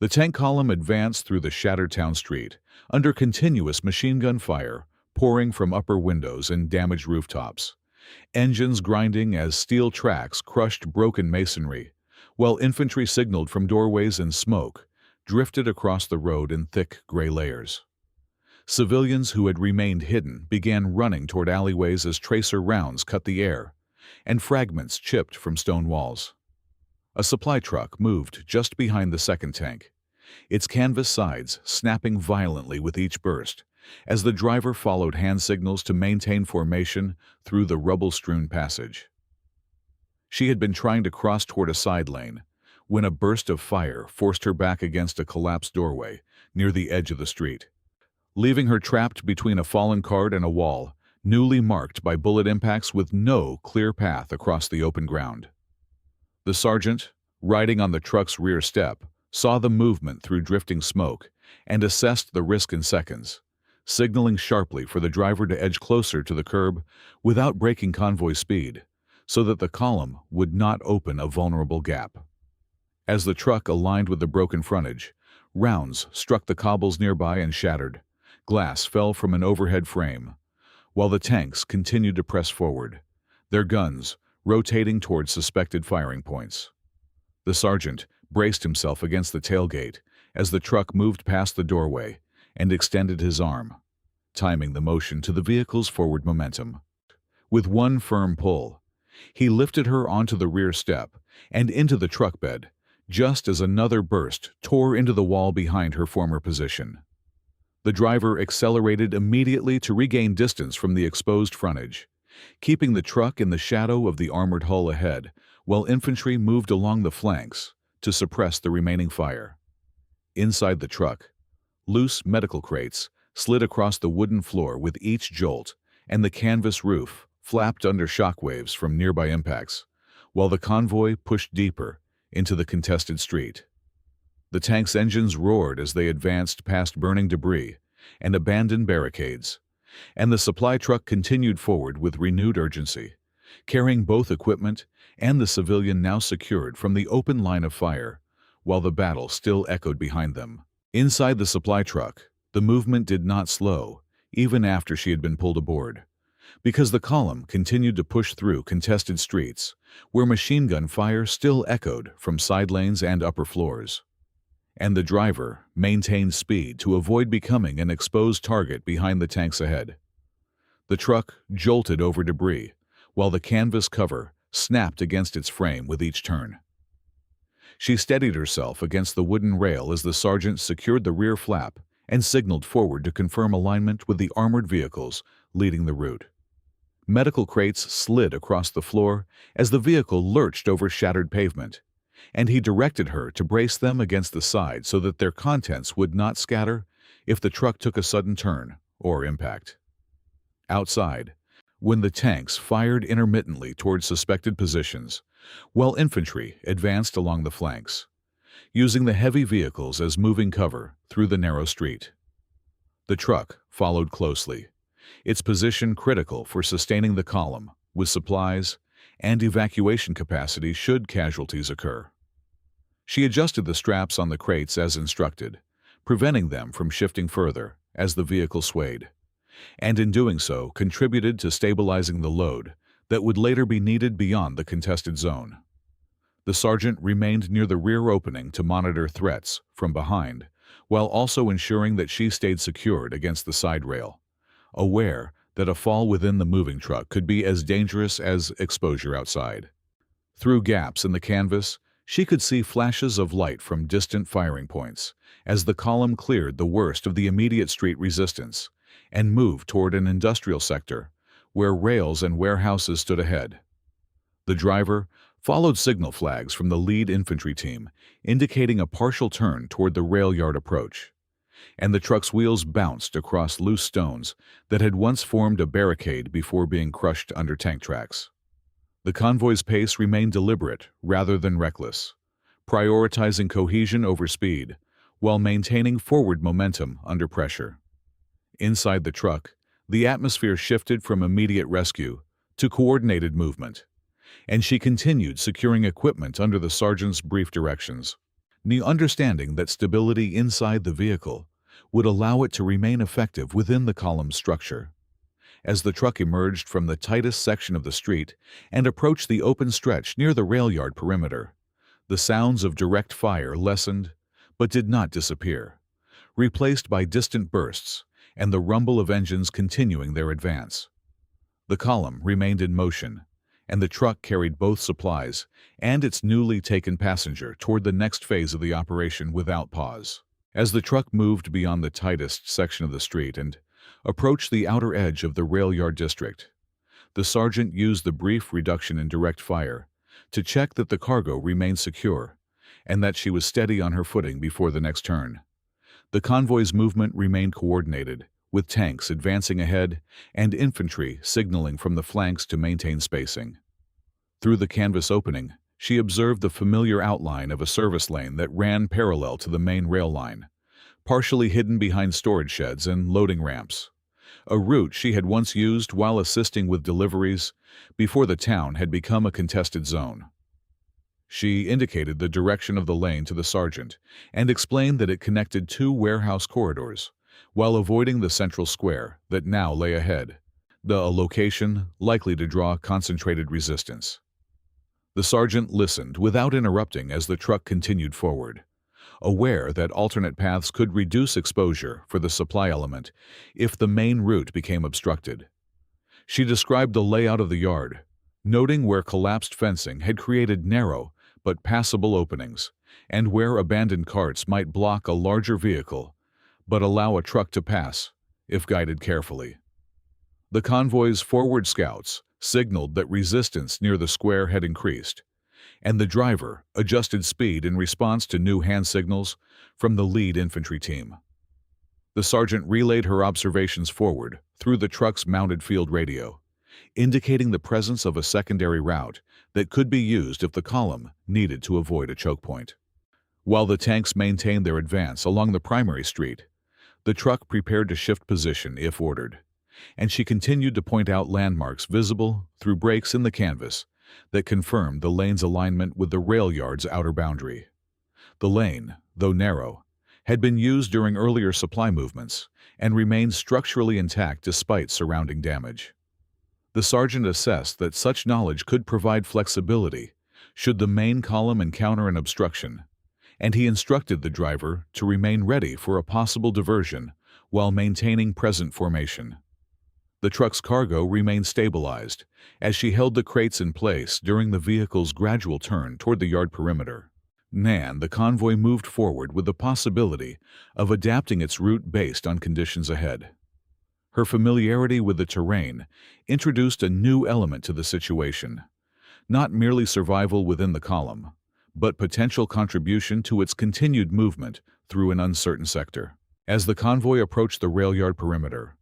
The tank column advanced through the shattered town street, under continuous machine gun fire pouring from upper windows and damaged rooftops, engines grinding as steel tracks crushed broken masonry, while infantry signaled from doorways and smoke drifted across the road in thick gray layers. Civilians who had remained hidden began running toward alleyways as tracer rounds cut the air, and fragments chipped from stone walls. A supply truck moved just behind the second tank, its canvas sides snapping violently with each burst, as the driver followed hand signals to maintain formation through the rubble-strewn passage. She had been trying to cross toward a side lane when a burst of fire forced her back against a collapsed doorway near the edge of the street, leaving her trapped between a fallen cart and a wall, newly marked by bullet impacts with no clear path across the open ground. The sergeant, riding on the truck's rear step, saw the movement through drifting smoke and assessed the risk in seconds, signaling sharply for the driver to edge closer to the curb without breaking convoy speed, so that the column would not open a vulnerable gap. As the truck aligned with the broken frontage, rounds struck the cobbles nearby and shattered. Glass fell from an overhead frame, while the tanks continued to press forward, their guns rotating toward suspected firing points. The sergeant braced himself against the tailgate as the truck moved past the doorway and extended his arm, timing the motion to the vehicle's forward momentum. With one firm pull, he lifted her onto the rear step and into the truck bed, just as another burst tore into the wall behind her former position. The driver accelerated immediately to regain distance from the exposed frontage, keeping the truck in the shadow of the armored hull ahead, while infantry moved along the flanks to suppress the remaining fire. Inside the truck, loose medical crates slid across the wooden floor with each jolt, and the canvas roof flapped under shockwaves from nearby impacts, while the convoy pushed deeper into the contested street. The tank's engines roared as they advanced past burning debris and abandoned barricades, and the supply truck continued forward with renewed urgency, carrying both equipment and the civilian now secured from the open line of fire, while the battle still echoed behind them. Inside the supply truck, the movement did not slow, even after she had been pulled aboard, because the column continued to push through contested streets, where machine gun fire still echoed from side lanes and upper floors. And the driver maintained speed to avoid becoming an exposed target behind the tanks ahead. The truck jolted over debris, while the canvas cover snapped against its frame with each turn. She steadied herself against the wooden rail as the sergeant secured the rear flap and signaled forward to confirm alignment with the armored vehicles leading the route. Medical crates slid across the floor as the vehicle lurched over shattered pavement, and he directed her to brace them against the side so that their contents would not scatter if the truck took a sudden turn or impact. Outside, when the tanks fired intermittently toward suspected positions, while infantry advanced along the flanks, using the heavy vehicles as moving cover through the narrow street. The truck followed closely, its position critical for sustaining the column with supplies and evacuation capacity should casualties occur. She adjusted the straps on the crates as instructed, preventing them from shifting further as the vehicle swayed, and in doing so contributed to stabilizing the load that would later be needed beyond the contested zone. The sergeant remained near the rear opening to monitor threats from behind, while also ensuring that she stayed secured against the side rail, aware that a fall within the moving truck could be as dangerous as exposure outside. Through gaps in the canvas, she could see flashes of light from distant firing points as the column cleared the worst of the immediate street resistance and moved toward an industrial sector where rails and warehouses stood ahead. The driver followed signal flags from the lead infantry team, indicating a partial turn toward the rail yard approach, and the truck's wheels bounced across loose stones that had once formed a barricade before being crushed under tank tracks. The convoy's pace remained deliberate rather than reckless, prioritizing cohesion over speed while maintaining forward momentum under pressure. Inside the truck, the atmosphere shifted from immediate rescue to coordinated movement, and she continued securing equipment under the sergeant's brief directions. understanding that stability inside the vehicle would allow it to remain effective within the column's structure. As the truck emerged from the tightest section of the street and approached the open stretch near the rail yard perimeter, the sounds of direct fire lessened but did not disappear, replaced by distant bursts and the rumble of engines continuing their advance. The column remained in motion, and the truck carried both supplies and its newly taken passenger toward the next phase of the operation without pause. As the truck moved beyond the tightest section of the street and approached the outer edge of the rail yard district, the sergeant used the brief reduction in direct fire to check that the cargo remained secure and that she was steady on her footing before the next turn. The convoy's movement remained coordinated, with tanks advancing ahead and infantry signaling from the flanks to maintain spacing. Through the canvas opening, she observed the familiar outline of a service lane that ran parallel to the main rail line, partially hidden behind storage sheds and loading ramps, a route she had once used while assisting with deliveries before the town had become a contested zone. She indicated the direction of the lane to the sergeant and explained that it connected two warehouse corridors, while avoiding the central square that now lay ahead, a location likely to draw concentrated resistance. The sergeant listened without interrupting as the truck continued forward, aware that alternate paths could reduce exposure for the supply element if the main route became obstructed. She described the layout of the yard, noting where collapsed fencing had created narrow but passable openings, and where abandoned carts might block a larger vehicle but allow a truck to pass, if guided carefully. The convoy's forward scouts signaled that resistance near the square had increased, and the driver adjusted speed in response to new hand signals from the lead infantry team. The sergeant relayed her observations forward through the truck's mounted field radio, indicating the presence of a secondary route that could be used if the column needed to avoid a choke point. While the tanks maintained their advance along the primary street, the truck prepared to shift position if ordered, and she continued to point out landmarks visible through breaks in the canvas that confirmed the lane's alignment with the rail yard's outer boundary. The lane, though narrow, had been used during earlier supply movements and remained structurally intact despite surrounding damage. The sergeant assessed that such knowledge could provide flexibility should the main column encounter an obstruction, and he instructed the driver to remain ready for a possible diversion while maintaining present formation. The truck's cargo remained stabilized as she held the crates in place during the vehicle's gradual turn toward the yard perimeter. The convoy moved forward with the possibility of adapting its route based on conditions ahead. Her familiarity with the terrain introduced a new element to the situation, not merely survival within the column, but potential contribution to its continued movement through an uncertain sector. As the convoy approached the rail yard perimeter,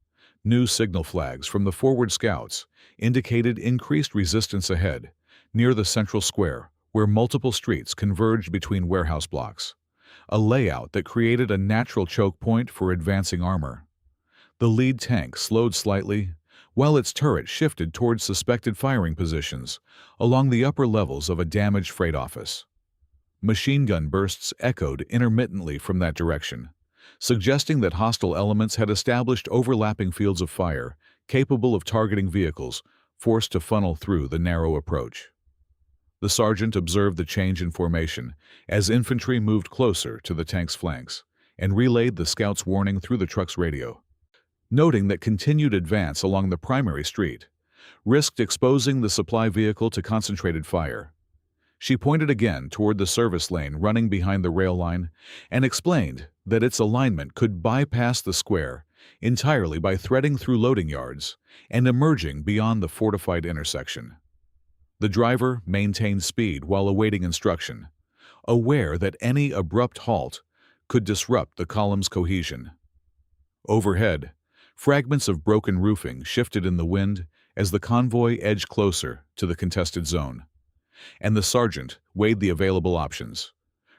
new signal flags from the forward scouts indicated increased resistance ahead, near the central square, where multiple streets converged between warehouse blocks, a layout that created a natural choke point for advancing armor. The lead tank slowed slightly, while its turret shifted towards suspected firing positions along the upper levels of a damaged freight office. Machine gun bursts echoed intermittently from that direction, suggesting that hostile elements had established overlapping fields of fire capable of targeting vehicles forced to funnel through the narrow approach. The sergeant observed the change in formation as infantry moved closer to the tank's flanks and relayed the scout's warning through the truck's radio, noting that continued advance along the primary street risked exposing the supply vehicle to concentrated fire. She pointed again toward the service lane running behind the rail line and explained that its alignment could bypass the square entirely by threading through loading yards and emerging beyond the fortified intersection. The driver maintained speed while awaiting instruction, aware that any abrupt halt could disrupt the column's cohesion. Overhead, fragments of broken roofing shifted in the wind as the convoy edged closer to the contested zone, and the sergeant weighed the available options: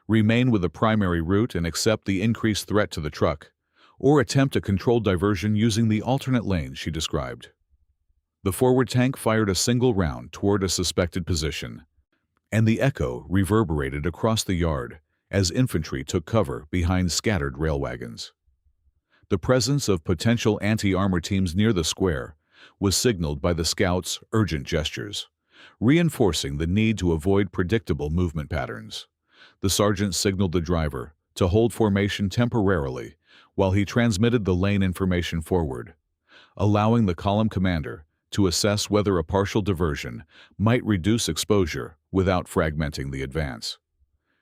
remain with the primary route and accept the increased threat to the truck, or attempt a controlled diversion using the alternate lanes she described. The forward tank fired a single round toward a suspected position, and the echo reverberated across the yard as infantry took cover behind scattered rail wagons. The presence of potential anti-armor teams near the square was signaled by the scouts' urgent gestures, reinforcing the need to avoid predictable movement patterns. The sergeant signaled the driver to hold formation temporarily while he transmitted the lane information forward, allowing the column commander to assess whether a partial diversion might reduce exposure without fragmenting the advance.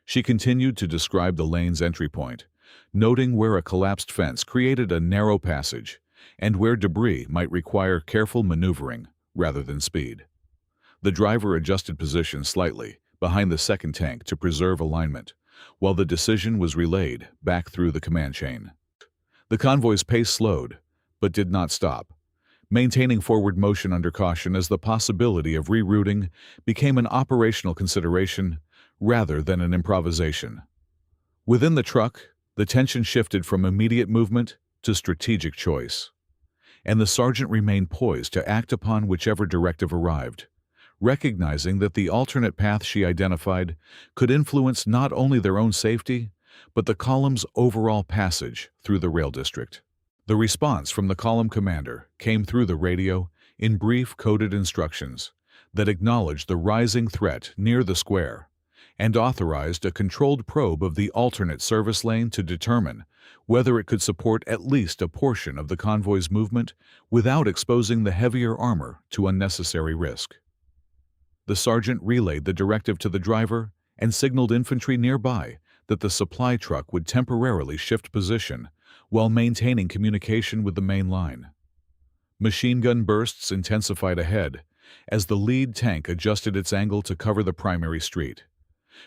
She continued to describe the lane's entry point, noting where a collapsed fence created a narrow passage and where debris might require careful maneuvering rather than speed. The driver adjusted position slightly behind the second tank to preserve alignment, while the decision was relayed back through the command chain. The convoy's pace slowed, but did not stop, maintaining forward motion under caution as the possibility of rerouting became an operational consideration rather than an improvisation. Within the truck, the tension shifted from immediate movement to strategic choice, and the sergeant remained poised to act upon whichever directive arrived, recognizing that the alternate path she identified could influence not only their own safety, but the column's overall passage through the rail district. The response from the column commander came through the radio in brief coded instructions that acknowledged the rising threat near the square and authorized a controlled probe of the alternate service lane to determine whether it could support at least a portion of the convoy's movement without exposing the heavier armor to unnecessary risk. The sergeant relayed the directive to the driver and signaled infantry nearby that the supply truck would temporarily shift position while maintaining communication with the main line. Machine gun bursts intensified ahead as the lead tank adjusted its angle to cover the primary street,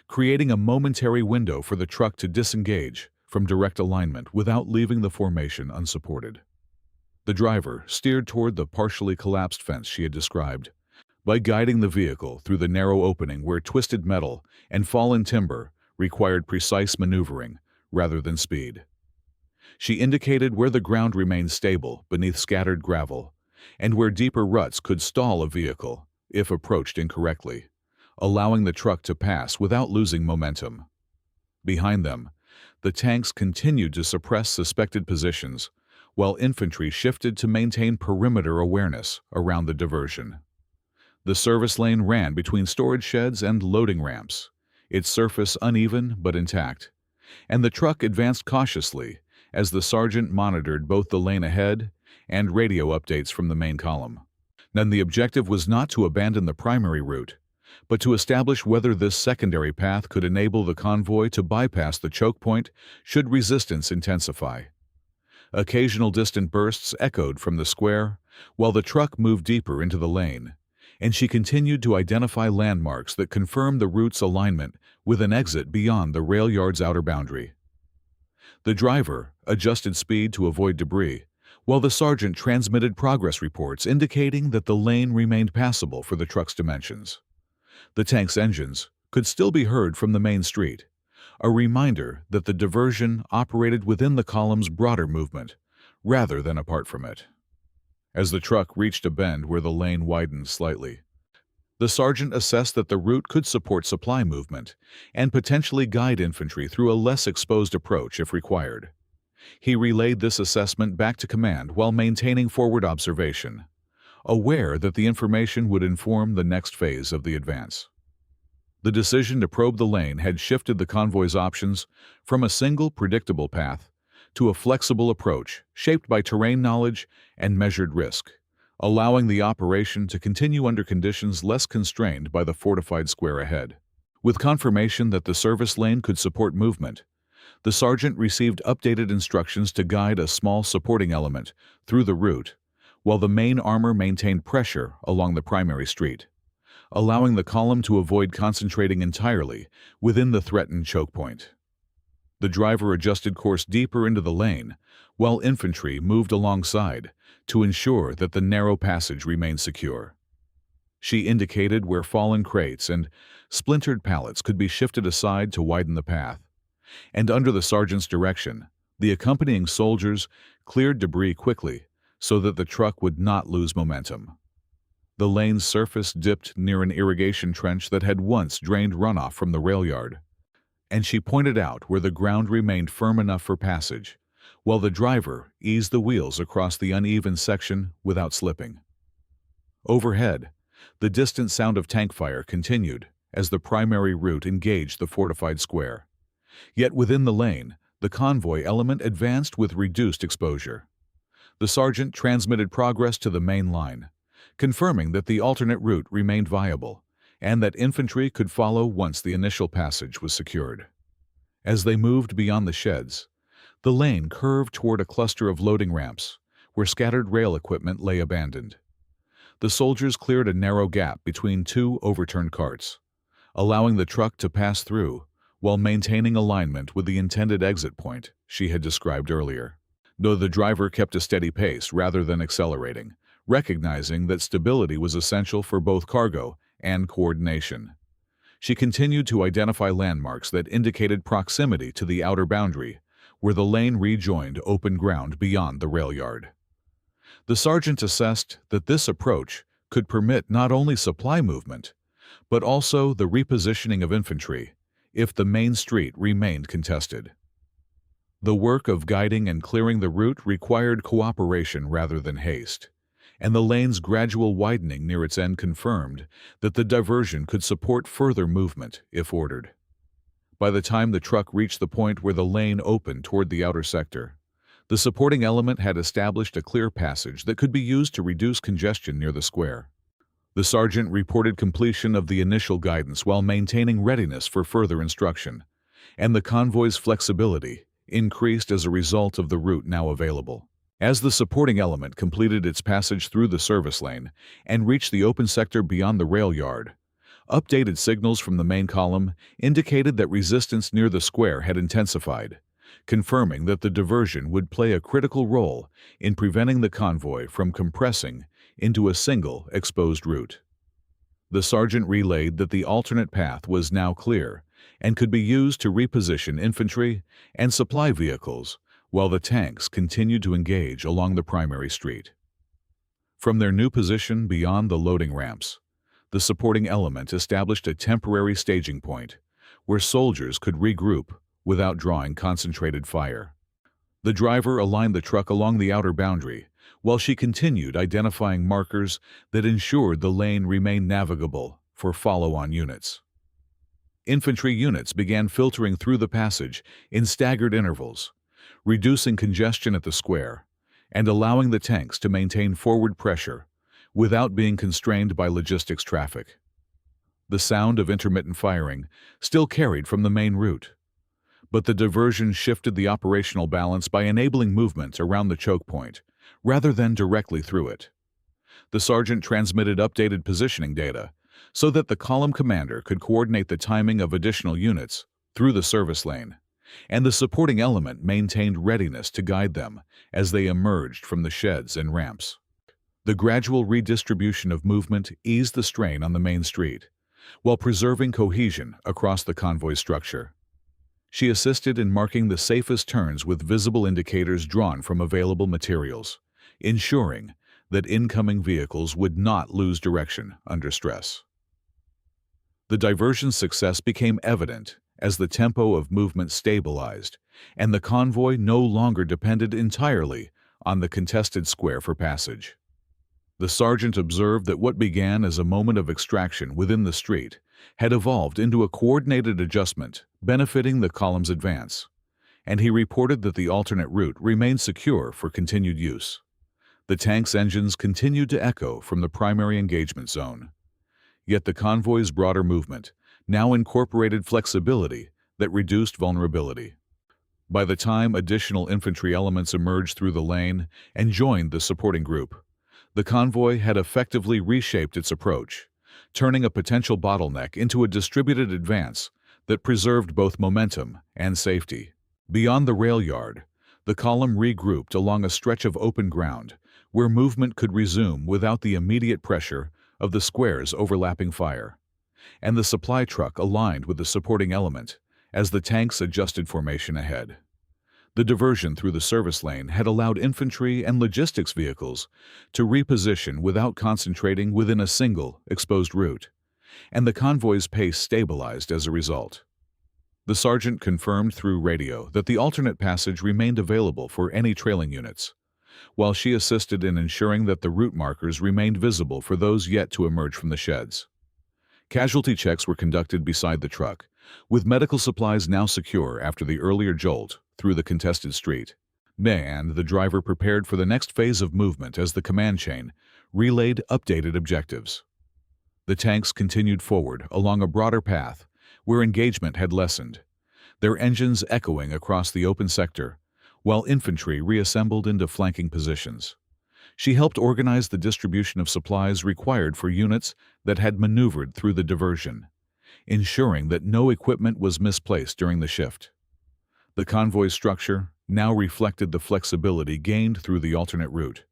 creating a momentary window for the truck to disengage from direct alignment without leaving the formation unsupported. The driver steered toward the partially collapsed fence she had described, by guiding the vehicle through the narrow opening where twisted metal and fallen timber required precise maneuvering rather than speed. She indicated where the ground remained stable beneath scattered gravel and where deeper ruts could stall a vehicle if approached incorrectly, allowing the truck to pass without losing momentum. Behind them, the tanks continued to suppress suspected positions, while infantry shifted to maintain perimeter awareness around the diversion. The service lane ran between storage sheds and loading ramps, its surface uneven but intact, and the truck advanced cautiously as the sergeant monitored both the lane ahead and radio updates from the main column. Then the objective was not to abandon the primary route, but to establish whether this secondary path could enable the convoy to bypass the choke point should resistance intensify. Occasional distant bursts echoed from the square, while the truck moved deeper into the lane, and she continued to identify landmarks that confirmed the route's alignment with an exit beyond the rail yard's outer boundary. The driver adjusted speed to avoid debris, while the sergeant transmitted progress reports indicating that the lane remained passable for the truck's dimensions. The tank's engines could still be heard from the main street, a reminder that the diversion operated within the column's broader movement, rather than apart from it. As the truck reached a bend where the lane widened slightly, the sergeant assessed that the route could support supply movement and potentially guide infantry through a less exposed approach if required. He relayed this assessment back to command while maintaining forward observation, aware that the information would inform the next phase of the advance. The decision to probe the lane had shifted the convoy's options from a single predictable path to a flexible approach shaped by terrain knowledge and measured risk, allowing the operation to continue under conditions less constrained by the fortified square ahead. With confirmation that the service lane could support movement, the sergeant received updated instructions to guide a small supporting element through the route, while the main armor maintained pressure along the primary street, allowing the column to avoid concentrating entirely within the threatened choke point. The driver adjusted course deeper into the lane, while infantry moved alongside to ensure that the narrow passage remained secure. She indicated where fallen crates and splintered pallets could be shifted aside to widen the path, and under the sergeant's direction, the accompanying soldiers cleared debris quickly so that the truck would not lose momentum. The lane's surface dipped near an irrigation trench that had once drained runoff from the rail yard, and she pointed out where the ground remained firm enough for passage, while the driver eased the wheels across the uneven section without slipping. Overhead, the distant sound of tank fire continued as the primary route engaged the fortified square. Yet within the lane, the convoy element advanced with reduced exposure. The sergeant transmitted progress to the main line, confirming that the alternate route remained viable and that infantry could follow once the initial passage was secured. As they moved beyond the sheds, the lane curved toward a cluster of loading ramps where scattered rail equipment lay abandoned. The soldiers cleared a narrow gap between two overturned carts, allowing the truck to pass through while maintaining alignment with the intended exit point she had described earlier. Though the driver kept a steady pace rather than accelerating, recognizing that stability was essential for both cargo and coordination. She continued to identify landmarks that indicated proximity to the outer boundary, where the lane rejoined open ground beyond the rail yard. The sergeant assessed that this approach could permit not only supply movement, but also the repositioning of infantry if the main street remained contested. The work of guiding and clearing the route required cooperation rather than haste, and the lane's gradual widening near its end confirmed that the diversion could support further movement if ordered. By the time the truck reached the point where the lane opened toward the outer sector, the supporting element had established a clear passage that could be used to reduce congestion near the square. The sergeant reported completion of the initial guidance while maintaining readiness for further instruction, and the convoy's flexibility increased as a result of the route now available. As the supporting element completed its passage through the service lane and reached the open sector beyond the rail yard, updated signals from the main column indicated that resistance near the square had intensified, confirming that the diversion would play a critical role in preventing the convoy from compressing into a single exposed route. The sergeant relayed that the alternate path was now clear and could be used to reposition infantry and supply vehicles while the tanks continued to engage along the primary street. From their new position beyond the loading ramps, the supporting element established a temporary staging point where soldiers could regroup without drawing concentrated fire. The driver aligned the truck along the outer boundary, while she continued identifying markers that ensured the lane remained navigable for follow-on units. Infantry units began filtering through the passage in staggered intervals, reducing congestion at the square and allowing the tanks to maintain forward pressure without being constrained by logistics traffic. The sound of intermittent firing still carried from the main route, but the diversion shifted the operational balance by enabling movement around the choke point rather than directly through it. The sergeant transmitted updated positioning data so that the column commander could coordinate the timing of additional units through the service lane, and the supporting element maintained readiness to guide them as they emerged from the sheds and ramps. The gradual redistribution of movement eased the strain on the main street, while preserving cohesion across the convoy structure. She assisted in marking the safest turns with visible indicators drawn from available materials, ensuring that incoming vehicles would not lose direction under stress. The diversion's success became evident as the tempo of movement stabilized and the convoy no longer depended entirely on the contested square for passage. The sergeant observed that what began as a moment of extraction within the street had evolved into a coordinated adjustment benefiting the column's advance, and he reported that the alternate route remained secure for continued use. The tank's engines continued to echo from the primary engagement zone, yet the convoy's broader movement now incorporated flexibility that reduced vulnerability. By the time additional infantry elements emerged through the lane and joined the supporting group, the convoy had effectively reshaped its approach, turning a potential bottleneck into a distributed advance that preserved both momentum and safety. Beyond the rail yard, the column regrouped along a stretch of open ground where movement could resume without the immediate pressure of the square's overlapping fire, and the supply truck aligned with the supporting element as the tanks adjusted formation ahead. The diversion through the service lane had allowed infantry and logistics vehicles to reposition without concentrating within a single exposed route, and the convoy's pace stabilized as a result. The sergeant confirmed through radio that the alternate passage remained available for any trailing units, while she assisted in ensuring that the route markers remained visible for those yet to emerge from the sheds. Casualty checks were conducted beside the truck, with medical supplies now secure after the earlier jolt through the contested street. And the driver prepared for the next phase of movement as the command chain relayed updated objectives. The tanks continued forward along a broader path where engagement had lessened, their engines echoing across the open sector, while infantry reassembled into flanking positions. She helped organize the distribution of supplies required for units that had maneuvered through the diversion, ensuring that no equipment was misplaced during the shift. The convoy structure now reflected the flexibility gained through the alternate route,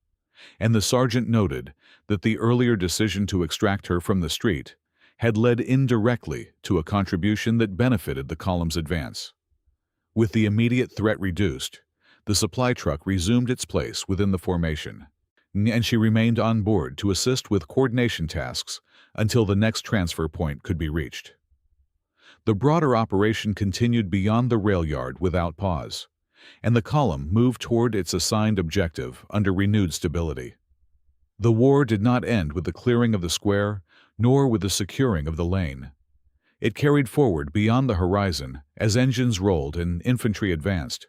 and the sergeant noted that the earlier decision to extract her from the street had led indirectly to a contribution that benefited the column's advance. With the immediate threat reduced, the supply truck resumed its place within the formation, and she remained on board to assist with coordination tasks until the next transfer point could be reached. The broader operation continued beyond the rail yard without pause, and the column moved toward its assigned objective under renewed stability. The war did not end with the clearing of the square, nor with the securing of the lane. It carried forward beyond the horizon as engines rolled and infantry advanced.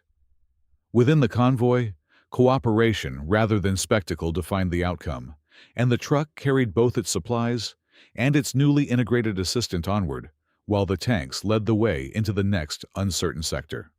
Within the convoy, cooperation rather than spectacle defined the outcome, and the truck carried both its supplies and its newly integrated assistant onward, while the tanks led the way into the next uncertain sector.